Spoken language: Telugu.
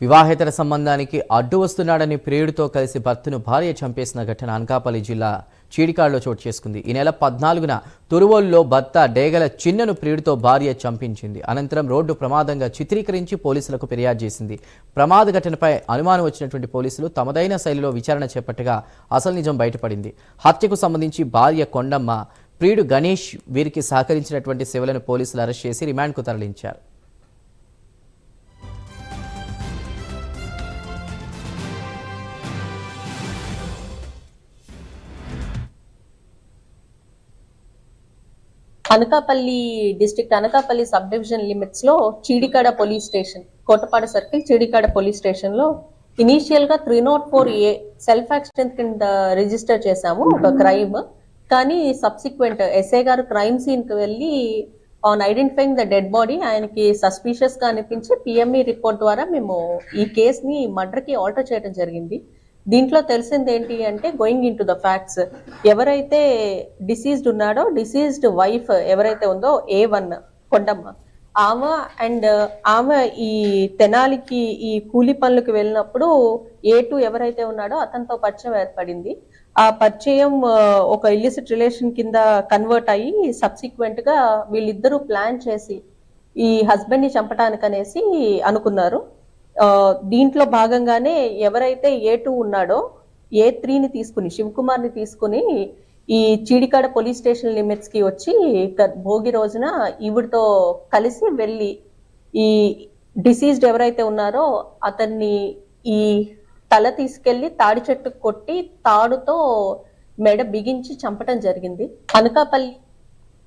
వివాహేతర సంబంధానికి అడ్డు వస్తున్నాడని ప్రియుడితో కలిసి భర్తను భార్య చంపేసిన ఘటన అనకాపల్లి జిల్లా చీడికాడులో చోటు చేసుకుంది. ఈ నెల 14న తురువోలులో భర్త డేగల చిన్నను ప్రియుడితో భార్య చంపించింది. అనంతరం రోడ్డు ప్రమాదంగా చిత్రీకరించి పోలీసులకు ఫిర్యాదు చేసింది. ప్రమాద ఘటనపై అనుమానం వచ్చినటువంటి పోలీసులు తమదైన శైలిలో విచారణ చేపట్టగా అసలు నిజం బయటపడింది. హత్యకు సంబంధించి భార్య కొండమ్మ, ప్రియుడు గణేష్ వీరికి సహకరించినటువంటి శివలను పోలీసులు అరెస్ట్ చేసి రిమాండ్కు తరలించారు. Anakapalli district Anakapalli sub division limits లో Chidikada police station, Kotapadu circle Chidikada police station లో ఇనీషియల్ గా 304A సెల్ఫ్ యాక్సిడెంట్ కింద రిజిస్టర్ చేశాము ఒక క్రైమ్. కానీ సబ్సిక్వెంట్ ఎస్ఐ గారు క్రైమ్ సీన్ కి వెళ్ళి on identifying the dead body ఆయనకి సస్పీషియస్ గా అనిపించి పిఎంఈ రిపోర్ట్ ద్వారా మేము ఈ కేసుని మర్డర్ కి ఆల్టర్ చేయడం జరిగింది. దీంట్లో తెలిసింది ఏంటి అంటే, going in to the facts, ఎవరైతే డిసీజ్డ్ ఉన్నాడో డిసీజ్డ్ వైఫ్ ఎవరైతే ఉందో A1 కొండమ్మ, ఆమె ఈ తెనాలికి ఈ కూలి పనులకు వెళ్ళినప్పుడు A2 ఎవరైతే ఉన్నాడో అతనితో పరిచయం ఏర్పడింది. ఆ పరిచయం ఒక ఇల్లిసిట్ రిలేషన్ కింద కన్వర్ట్ అయ్యి సబ్సిక్వెంట్ గా వీళ్ళిద్దరూ ప్లాన్ చేసి ఈ హస్బెండ్ ని చంపటానికి అనేసి అనుకున్నారు. దీంట్లో భాగంగానే ఎవరైతే A2 ఉన్నాడో A3ని తీసుకుని, శివకుమార్ ని తీసుకుని ఈ చీడికాడ పోలీస్ స్టేషన్ లిమిట్స్ కి వచ్చి భోగి రోజున ఈవిడితో కలిసి వెళ్ళి ఈ డిసీజ్డ్ ఎవరైతే ఉన్నారో అతన్ని ఈ తల తీసుకెళ్లి తాడి చెట్టుకు కొట్టి తాడుతో మెడ బిగించి చంపటం జరిగింది. అనకాపల్లి